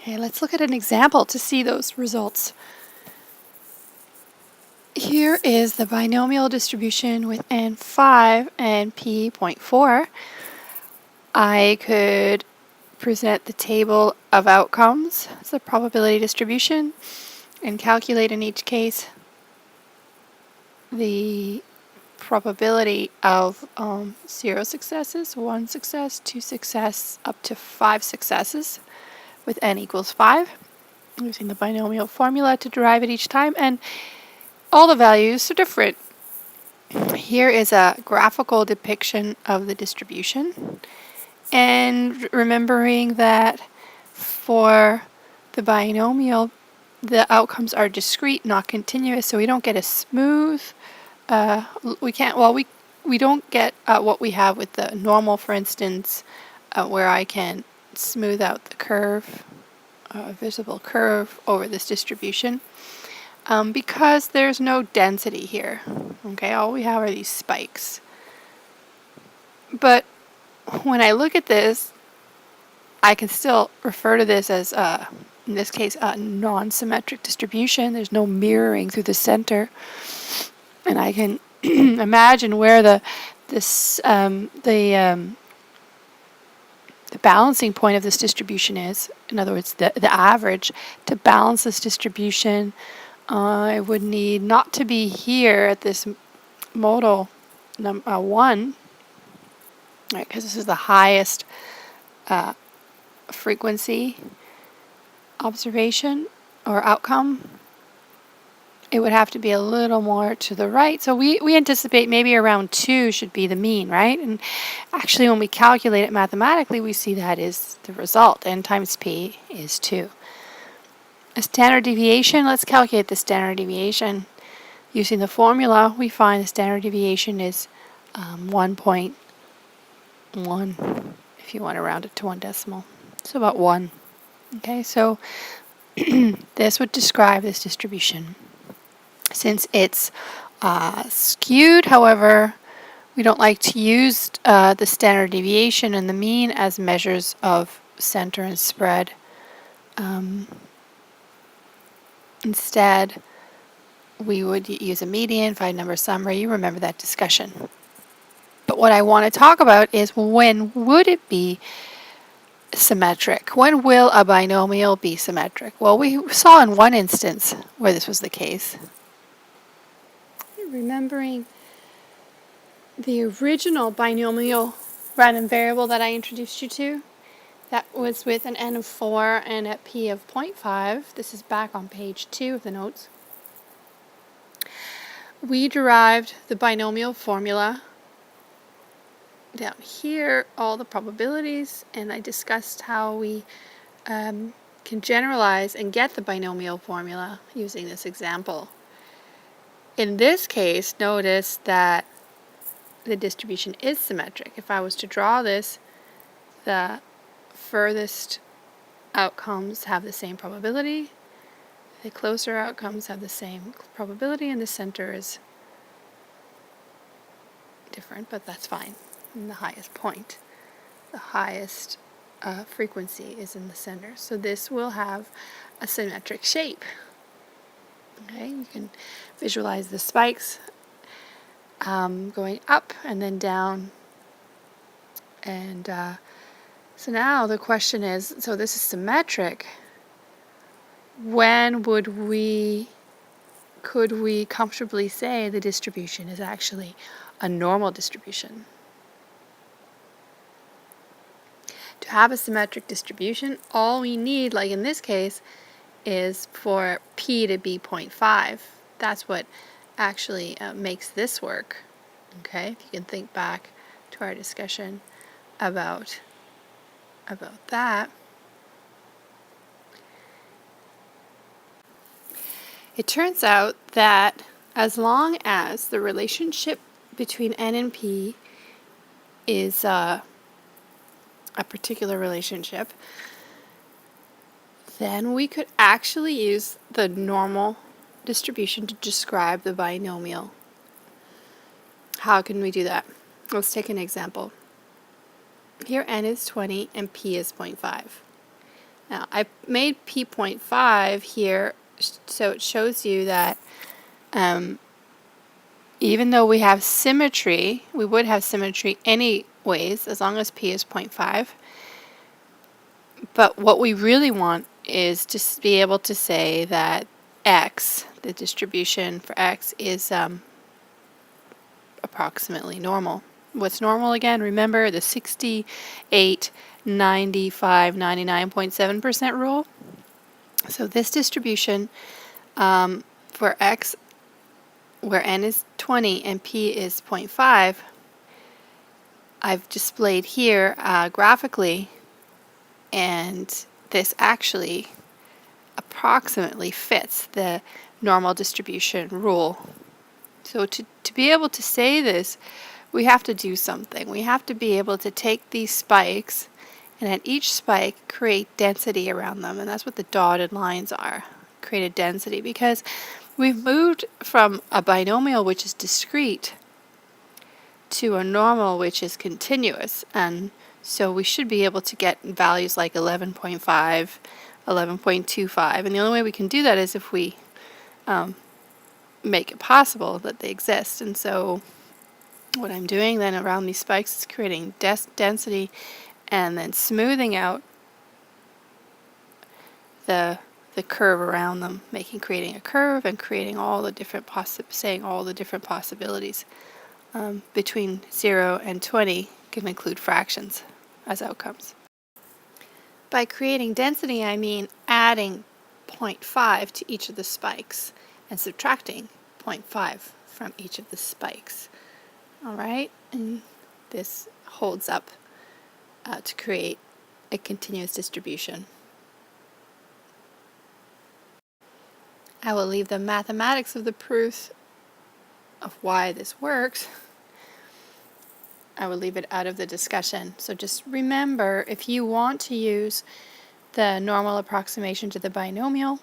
Okay, let's look at an example to see those results. Here is the binomial distribution with n5 and p.4. I could present the table of outcomes, it's the probability distribution, and calculate in each case the probability of 0 successes, 1 success, 2 success, up to 5 successes with n equals 5, using the binomial formula to derive it each time, and all the values are different. Here is a graphical depiction of the distribution, and remembering that for the binomial, the outcomes are discrete, not continuous, so we don't get a smooth, we don't get what we have with the normal, for instance, where I can smooth out the curve, visible curve over this distribution, because there's no density here. Okay, all we have are these spikes. But when I look at this, I can still refer to this as, in this case, a non-symmetric distribution. There's no mirroring through the center. And I can imagine where the balancing point of this distribution is. In other words, the average. To balance this distribution, I would need not to be here at this modal 1, right, because this is the highest frequency observation or outcome. It would have to be a little more to the right. So we anticipate maybe around 2 should be the mean, right? And actually when we calculate it mathematically, we see that is the result. N times P is 2. A standard deviation, let's calculate the standard deviation. Using the formula, we find the standard deviation is 1.1, if you want to round it to 1 decimal. So about 1. Okay, so this would describe this distribution. Since it's skewed, however, we don't like to use the standard deviation and the mean as measures of center and spread. Instead, we would use a median, find number summary. You remember that discussion. But what I want to talk about is, when would it be symmetric? When will a binomial be symmetric? Well, we saw in one instance where this was the case. Remembering the original binomial random variable that I introduced you to, that was with an n of 4 and at p of 0.5. This is back on page 2 of the notes. We derived the binomial formula. Down here, all the probabilities, and I discussed how we can generalize and get the binomial formula using this example. In this case, notice that the distribution is symmetric. If I was to draw this, the furthest outcomes have the same probability, the closer outcomes have the same probability, and the center is different, but that's fine. And the highest point, the highest frequency is in the center. So this will have a symmetric shape. Okay, you can visualize the spikes going up and then down. And so now the question is, so this is symmetric. When could we comfortably say the distribution is actually a normal distribution? To have a symmetric distribution, all we need, like in this case, is for p to be 0.5. That's what actually makes this work. Okay, if you can think back to our discussion about that. It turns out that as long as the relationship between n and p is a particular relationship, then we could actually use the normal distribution to describe the binomial. How can we do that? Let's take an example. Here n is 20 and p is 0.5. Now, I made p.5 here so it shows you that even though we have symmetry, we would have symmetry anyways as long as p is 0.5. But what we really want is to be able to say that x, the distribution for x, is approximately normal. What's normal again? Remember the 68, 95, 99.7% rule? So this distribution for x, where n is 20 and p is 0.5, I've displayed here graphically, and this actually approximately fits the normal distribution rule. So to be able to say this, we have to do something. We have to be able to take these spikes and at each spike create density around them, and that's what the dotted lines are. Create a density, because we've moved from a binomial which is discrete to a normal which is continuous, and so we should be able to get values like 11.5, 11.25, and the only way we can do that is if we make it possible that they exist. And so what I'm doing then around these spikes is creating density and then smoothing out the curve around them, creating a curve and creating all the different saying all the different possibilities. Between 0 and 20 can include fractions as outcomes. By creating density, I mean adding 0.5 to each of the spikes and subtracting 0.5 from each of the spikes. All right, and this holds up to create a continuous distribution. I will leave the mathematics of the proof of why this works. I will leave it out of the discussion. So just remember, if you want to use the normal approximation to the binomial,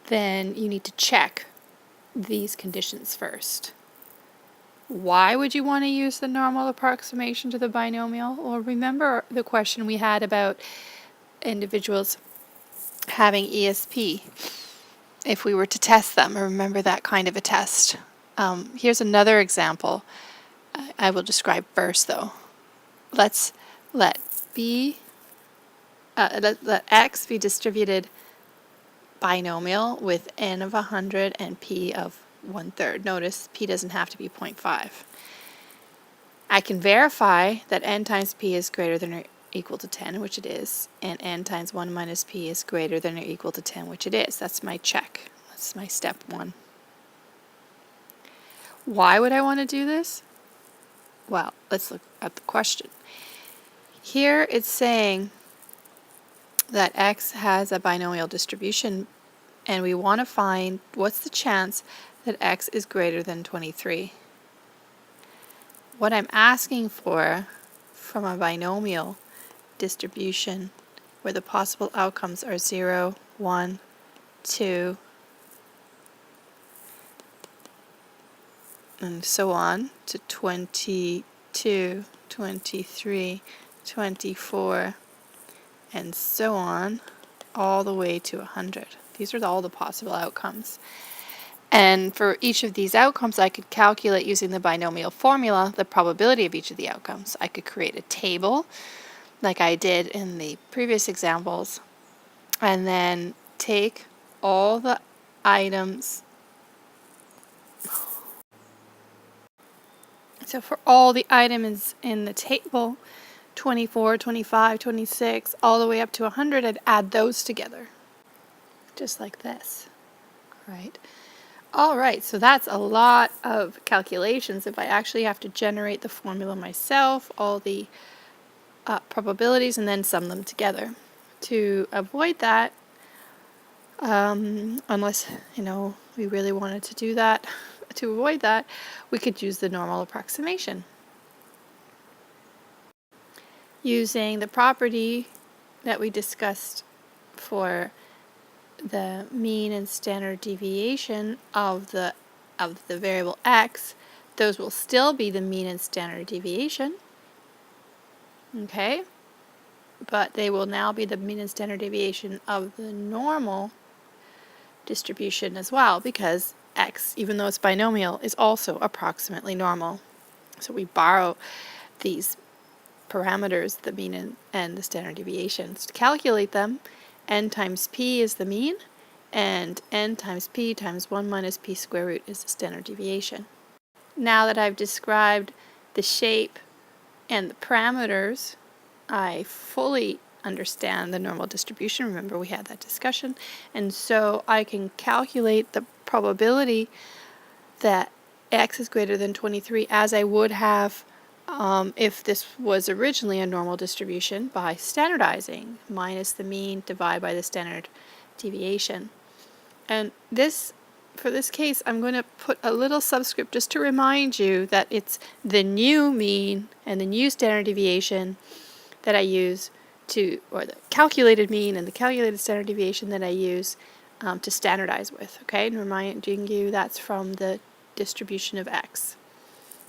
then you need to check these conditions first. Why would you want to use the normal approximation to the binomial? Well, remember the question we had about individuals having ESP. If we were to test them, remember that kind of a test. Here's another example I will describe first, though. Let's let x be distributed binomial with n of 100 and p of 1/3. Notice p doesn't have to be 0.5. I can verify that n times p is greater than or equal to 10, which it is, and n times 1 minus p is greater than or equal to 10, which it is. That's my check. That's my step 1. Why would I want to do this? Well, let's look at the question. Here it's saying that x has a binomial distribution, and we want to find what's the chance that x is greater than 23. What I'm asking for from a binomial distribution where the possible outcomes are 0, 1, 2, and so on to 22, 23, 24, and so on, all the way to 100. These are all the possible outcomes. And for each of these outcomes, I could calculate using the binomial formula the probability of each of the outcomes. I could create a table like I did in the previous examples, and then take all the items. So for all the items in the table, 24, 25, 26, all the way up to 100, I'd add those together, just like this, right? All right, so that's a lot of calculations. If I actually have to generate the formula myself, all the probabilities, and then sum them together. To avoid that, unless, we really wanted to do that, to avoid that, we could use the normal approximation. Using the property that we discussed for the mean and standard deviation of the variable x, those will still be the mean and standard deviation. Okay? but they will now be the mean and standard deviation of the normal distribution as well, because x, even though it's binomial, is also approximately normal. So we borrow these parameters, the mean and the standard deviations, to calculate them. N times p is the mean, and n times p times 1 minus p square root is the standard deviation. Now that I've described the shape and the parameters, I fully understand the normal distribution. Remember, we had that discussion. And so I can calculate the probability that x is greater than 23 as I would have if this was originally a normal distribution by standardizing, minus the mean divided by the standard deviation. And this, for this case, I'm going to put a little subscript just to remind you that it's the new mean and the new standard deviation that I use to, or the calculated mean and the calculated standard deviation that I use to standardize with, okay? And reminding you that's from the distribution of x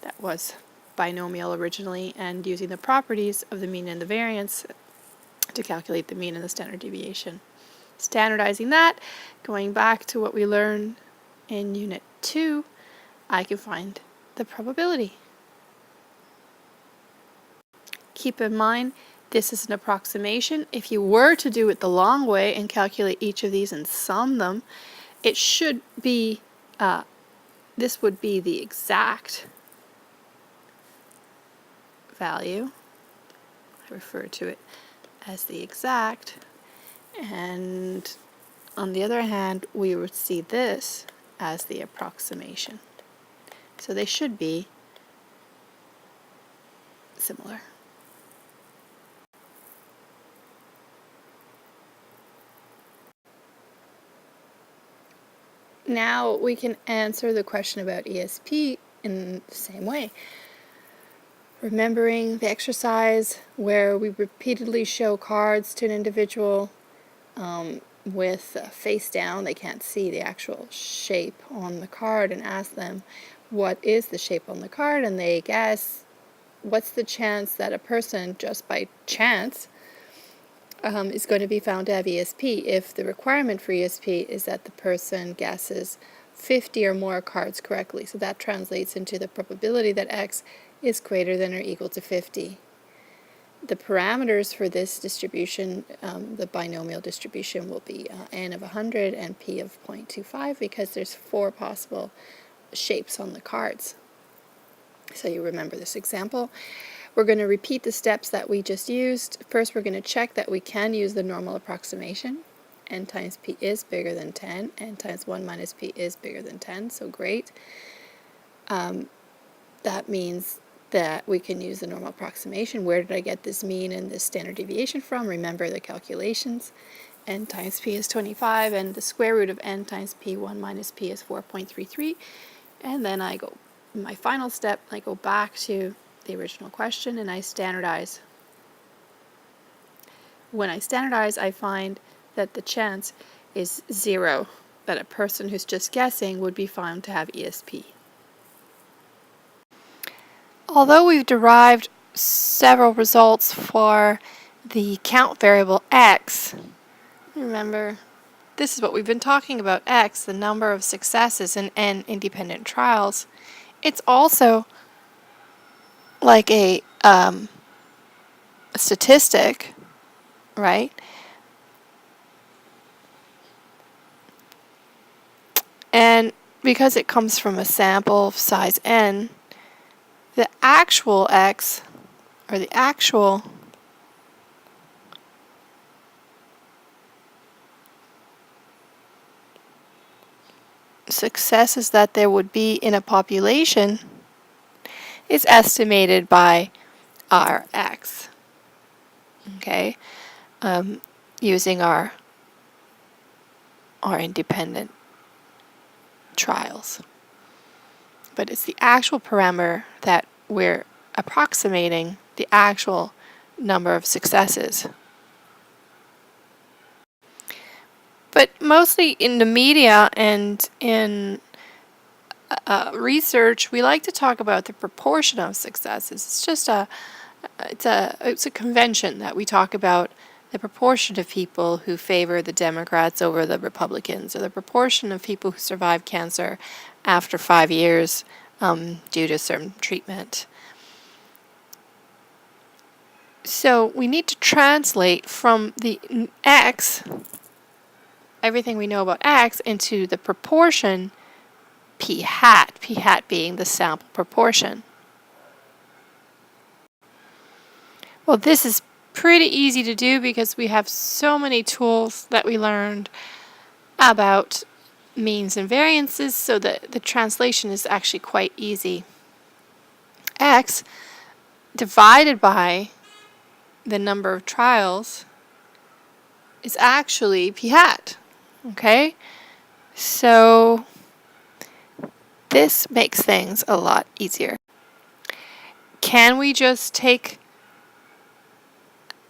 that was binomial originally, and using the properties of the mean and the variance to calculate the mean and the standard deviation. Standardizing that, going back to what we learned in Unit 2, I can find the probability. Keep in mind, this is an approximation. If you were to do it the long way and calculate each of these and sum them, it should be, this would be the exact value. I refer to it as the exact, and on the other hand, we would see this as the approximation. So they should be similar. Now we can answer the question about ESP in the same way. Remembering the exercise where we repeatedly show cards to an individual with face down, they can't see the actual shape on the card, and ask them what is the shape on the card, and they guess. What's the chance that a person, just by chance, is going to be found to have ESP if the requirement for ESP is that the person guesses 50 or more cards correctly? So that translates into the probability that x is greater than or equal to 50. The parameters for this distribution, the binomial distribution, will be n of 100 and p of 0.25, because there's 4 possible shapes on the cards. So you remember this example. We're going to repeat the steps that we just used. First, we're going to check that we can use the normal approximation. N times p is bigger than 10. N times 1 minus p is bigger than 10, so great. That means that we can use the normal approximation. Where did I get this mean and this standard deviation from? Remember the calculations. N times p is 25, and the square root of n times p, 1 minus p, is 4.33. And then I go, my final step, I go back to the original question and I standardize. When I standardize, I find that the chance is 0 that a person who's just guessing would be found to have ESP. Although we've derived several results for the count variable x, remember, this is what we've been talking about, x, the number of successes in n independent trials. It's also like a statistic, right? And because it comes from a sample of size n, the actual x, or the actual successes that there would be in a population is estimated by our x, okay, using our independent trials. But it's the actual parameter that we're approximating, the actual number of successes. But mostly in the media and in research, we like to talk about the proportion of successes. It's just a it's a convention that we talk about the proportion of people who favor the Democrats over the Republicans, or the proportion of people who survive cancer after 5 years due to certain treatment. So we need to translate from the X, everything we know about X, into the proportion p hat being the sample proportion. Well, this is pretty easy to do because we have so many tools that we learned about means and variances, so that the translation is actually quite easy. X divided by the number of trials is actually p hat. Okay? So this makes things a lot easier. Can we just take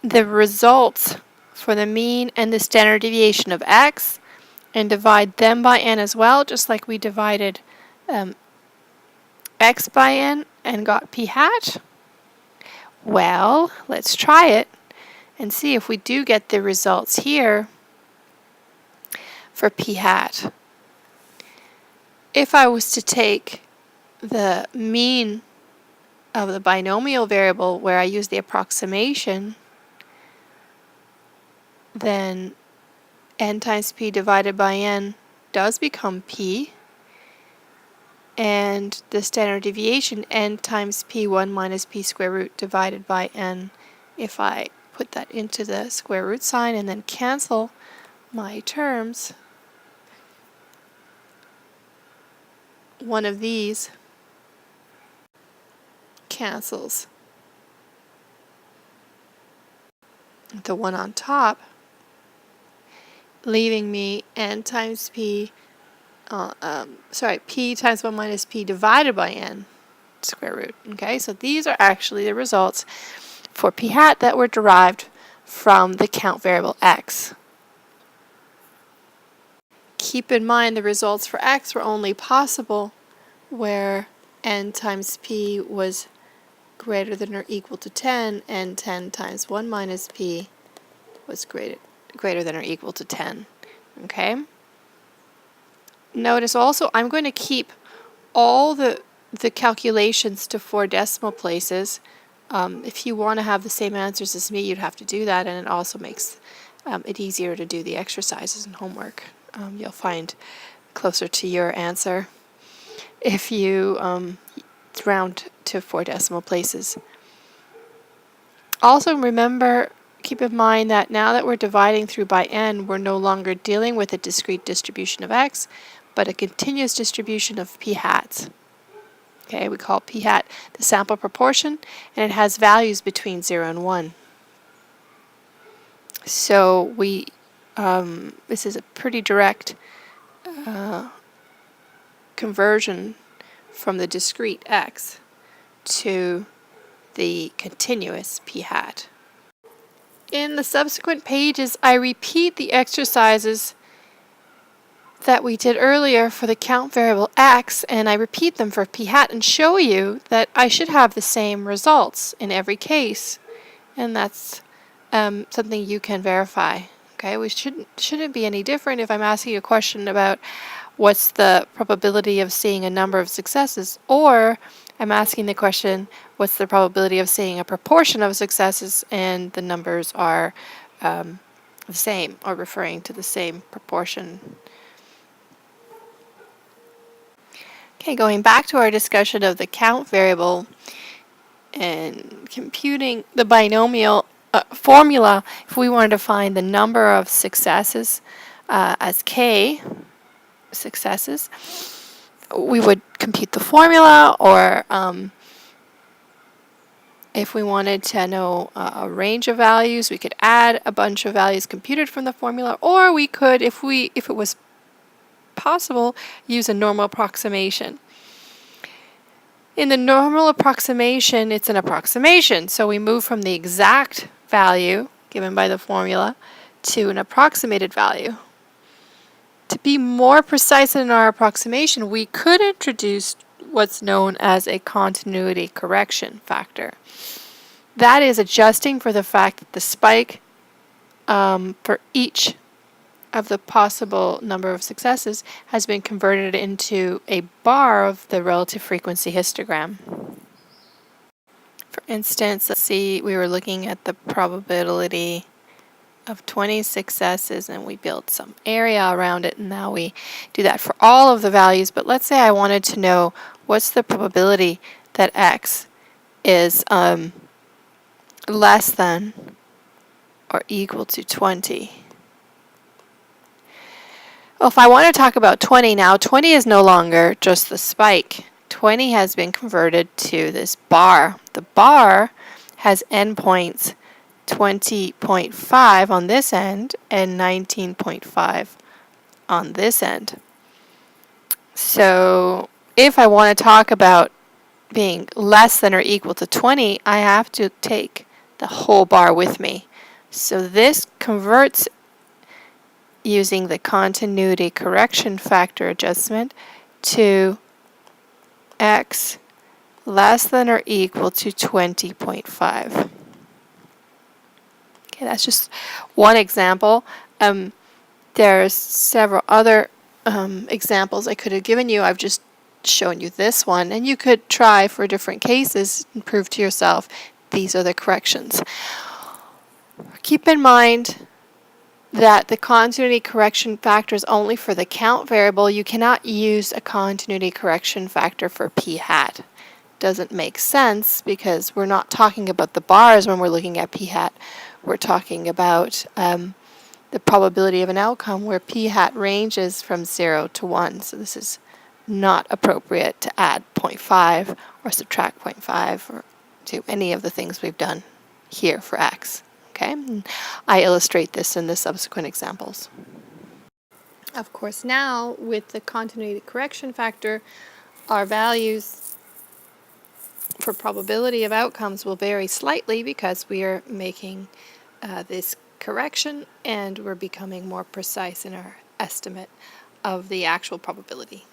the results for the mean and the standard deviation of X and divide them by n as well, just like we divided X by n and got p hat? Well, let's try it and see if we do get the results here for p hat. If I was to take the mean of the binomial variable where I use the approximation, then n times p divided by n does become p, and the standard deviation n times p1 minus p square root divided by n, if I put that into the square root sign and then cancel my terms, one of these cancels the one on top, leaving me n times p, p times 1 minus p divided by n square root. Okay, so these are actually the results for p hat that were derived from the count variable x. Keep in mind the results for x were only possible where n times p was greater than or equal to 10, and 10 times 1 minus p was greater than or equal to 10. Okay? Notice also I'm going to keep all the calculations to 4 decimal places. If you want to have the same answers as me, you'd have to do that, and it also makes it easier to do the exercises and homework. You'll find closer to your answer if you round to 4 decimal places. Also remember, keep in mind that now that we're dividing through by n, we're no longer dealing with a discrete distribution of x, but a continuous distribution of p hats. Okay, we call p hat the sample proportion, and it has values between 0 and 1. So we this is a pretty direct conversion from the discrete x to the continuous p hat. In the subsequent pages, I repeat the exercises that we did earlier for the count variable x, and I repeat them for p hat and show you that I should have the same results in every case, and that's something you can verify. Okay, we shouldn't be any different if I'm asking a question about what's the probability of seeing a number of successes, or I'm asking the question, what's the probability of seeing a proportion of successes, and the numbers are the same, or referring to the same proportion. Okay, going back to our discussion of the count variable and computing the binomial formula, if we wanted to find the number of successes as k successes, we would compute the formula, or if we wanted to know a range of values, we could add a bunch of values computed from the formula, or we could, if it was possible, use a normal approximation. In the normal approximation, it's an approximation, so we move from the exact value given by the formula to an approximated value. To be more precise in our approximation, we could introduce what's known as a continuity correction factor. that is adjusting for the fact that the spike for each of the possible number of successes has been converted into a bar of the relative frequency histogram. For instance, let's see, we were looking at the probability of 20 successes and we built some area around it, and now we do that for all of the values. But let's say I wanted to know what's the probability that x is less than or equal to 20. Well, if I want to talk about 20 now, 20 is no longer just the spike. 20 has been converted to this bar. The bar has endpoints 20.5 on this end and 19.5 on this end. So if I want to talk about being less than or equal to 20, I have to take the whole bar with me. So this converts using the continuity correction factor adjustment to x less than or equal to 20.5. Okay, that's just one example. There's several other examples I could have given you. I've just shown you this one, and you could try for different cases and prove to yourself these are the corrections. Keep in mind that the continuity correction factor is only for the count variable. You cannot use a continuity correction factor for p hat. Doesn't make sense because we're not talking about the bars when we're looking at p hat. We're talking about the probability of an outcome where p hat ranges from 0 to 1. So this is not appropriate to add 0.5 or subtract 0.5 or do any of the things we've done here for x. Okay, and I illustrate this in the subsequent examples. Of course, now with the continuity correction factor, our values for probability of outcomes will vary slightly because we are making this correction and we're becoming more precise in our estimate of the actual probability.